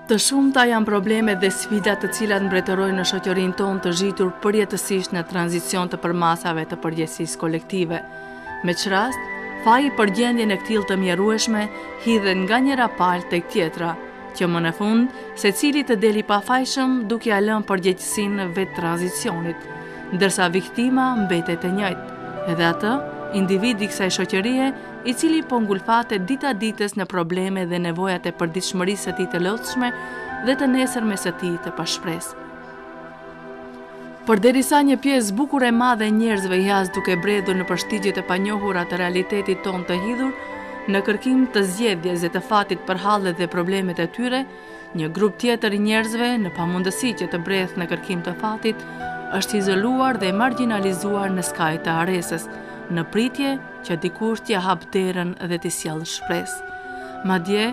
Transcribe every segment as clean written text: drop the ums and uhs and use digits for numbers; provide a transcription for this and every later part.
Të shumta janë problemet dhe sfidat të cilat mbretërojnë në shoqërinë tonë të zhitur përjetësisht në tranzicion të përmasave të përgjegjësisë kolektive. Me që rast, faji për gjendjen e këtillë të mjerueshme hidhen nga njëra palë tek tjetra, që më në fund secili të deli pafajshëm duke ia lënë përgjegjësinë në vetë tranzicionit, ndërsa viktima mbetet e njëjtë, edhe atë individi i kësaj shoqërie i cili po ngulfate dita ditës në probleme dhe nevojat e përditshmërisë së tij të lodhshme dhe të nesërmes së tij të pashpresë. Përderisa një pjesë bukur e madhe e njerëzve jas duke bredhur në përshtigjet e panjohura të realitetit tonë të hidhur, në kërkim të zgjedhjes dhe të fatit për hallet dhe problemet e tyre, një grup tjetër i njerëzve në pamundësi që të bredh në kërkim të fatit, është izoluar dhe marginalizuar në skaj të aresës, në pritje që dikush t'ja hap derën dhe t'i sjellë shpresë. Madje,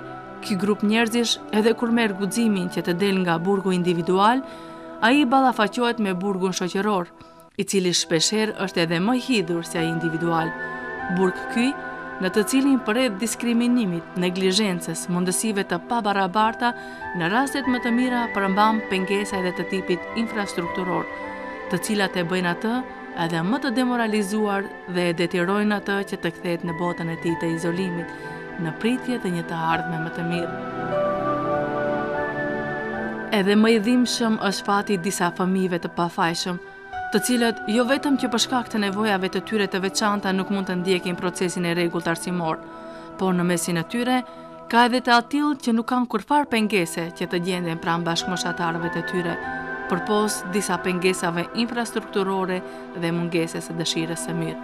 ky grup njerëzish edhe kur merr guximin që të del nga burgu individual, ai ballafaqohet me burgun shoqëror, i cili shpeshherë është edhe më i hidhur se ai individual. Burg ky, në të cilin përreth diskriminimit, neglizhencës, mundësive të pabarabarta, në rastet më të mira përmban pengesa edhe të tipit infrastrukturor, të cilat e bëjnë atë edhe më të demoralizuar dhe e detyrojnë atë që të kthehet në botën e tij të izolimit, në pritje të një të ardhme më të mirë. Edhe më i dhimbshëm është fati i disa fëmijëve të pafajshëm, të cilët jo vetëm që për shkak të nevojave të tyre të veçanta nuk mund të ndjekin procesin e rregullt arsimor, por në mesin e tyre ka edhe të atill që nuk kanë kurfar pengese që të gjenden pranë bashkëmoshatarëve të tyre, përpos disa pengesave infrastrukturore dhe mungesës së dëshirës së mirë.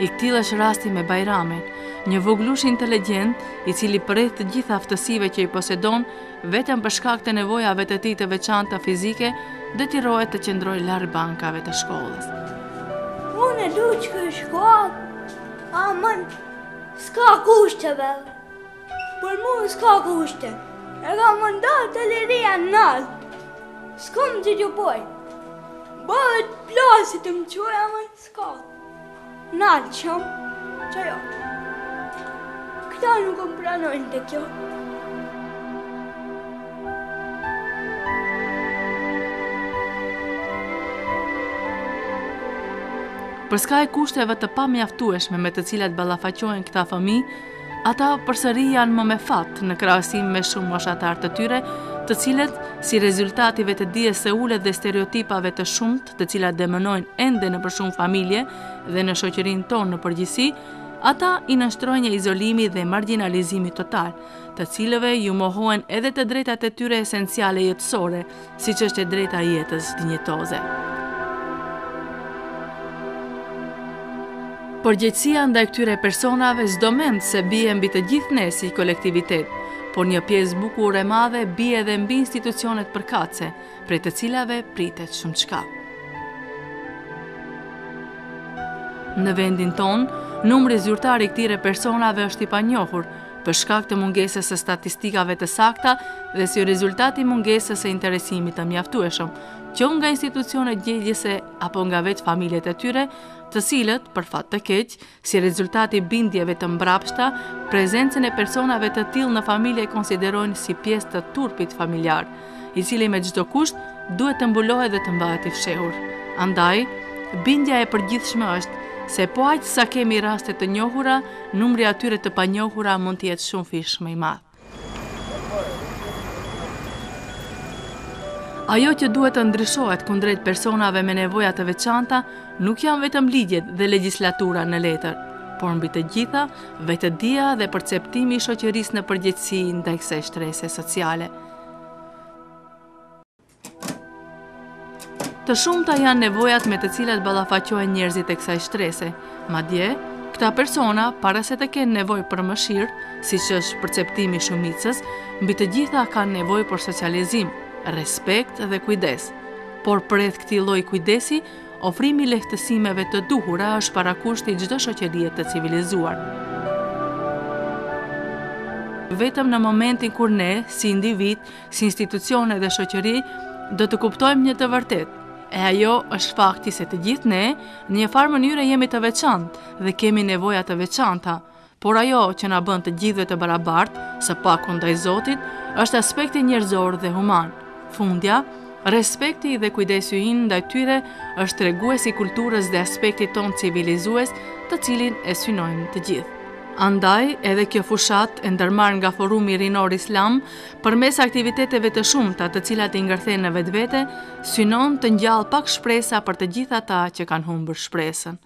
I këtillë është rasti me Bajramin, një voglush inteligjent i cili përreth të gjitha aftësive që i posedon, vetëm për shkak të nevojave të tij të veçanta fizike, detyrohet të qëndrojë larg bankave të shkollës. Unë e du që kë shkollë, amën, s'ka kushteve. Për mu s'ka kushte, e ka mëndat të liria nalë. S'kom që që poj. Bëhet plasit të më qoj, amën s'ka. Nalë qëmë, që jo. Këta nuk më pranojnë të kjo. Për shkak e kushteve të pamjaftueshme me të cilat ballafaqohen këta fëmijë, ata përsëri janë më me fat në krahasim me shumë moshatar të tyre, të cilët, si rezultative të dijes së ulët dhe stereotipave të shumt, të cilat demonojnë ende në për shumë familje dhe në shoqërinë tonë në përgjithësi, ata i nështrojnë një izolimi dhe marginalizimi total, të cilëve ju mohohen edhe të drejtat e tyre esenciale jetësore, siç është e drejta e jetës dinjitoze. Përgjegjësia ndaj këtyre personave s'do mend se bie mbi të gjithë ne si kolektivitet, por një pjesë bukur e madhe bie edhe mbi institucionet përkatëse, prej të cilave pritet shumë çka. Në vendin tonë, numri zyrtar i këtyre personave është i panjohur, për shkak të mungesës së statistikave të sakta dhe si rezultati mungesës së interesimit të mjaftueshëm, që nga institucionet gjegjëse apo nga vetë familjet e tyre, të cilët, për fat të keq, si rezultati bindjeve të mbrapshta, prezencën e personave të tillë në familje konsiderojnë si pjesë të turpit familjar, i cili me çdo kusht duhet të mbulohet dhe të mbahet i fshehur. Andaj, bindja e përgjithshme është se po aq sa kemi raste të njohura, numri atyre të panjohura mund të jetë shumë fish më i madh. Ajo që duhet të ndryshohet kundrejt personave me nevoja të veçanta nuk janë vetëm ligjet dhe legjislatura në letër, por mbi të gjitha vetëdia dhe perceptimi i shoqërisë në përgjithësi ndaj kësaj shtrese sociale. Të shumta janë nevojat me të cilat ballafaqohen njerëzit e kësaj shtrese. Madje, këta persona, para se të kenë nevojë për mëshirë, siç është perceptimi i shumicës, mbi të gjitha kanë nevojë për socializim, respekt dhe kujdes. Por përreth këtij lloji kujdesi, ofrimi i lehtësimeve të duhura është parakushti i çdo shoqërie të civilizuar. Vetëm në momentin kur ne, si individ, si institucione dhe shoqëri, do të kuptojmë një të vërtetë. E ajo është fakti se të gjithë ne, në një farë mënyrë jemi të veçantë dhe kemi nevoja të veçanta, por ajo që na bën të gjithëve të barabartë, së paku ndaj Zotit, është aspekti njerëzor dhe human. Fundja, respekti dhe kujdesi ynë ndaj tyre është treguesi i kulturës dhe aspektit ton civilizues, të cilin e synojmë të gjithë. Andaj, edhe kjo fushat e ndërmarrë nga Forumi Rinor Islam, përmes aktiviteteve të shumta të cilat i ngërthen në vetvete, synon të ngjall pak shpresa për të gjithë ata që kanë humbur shpresën.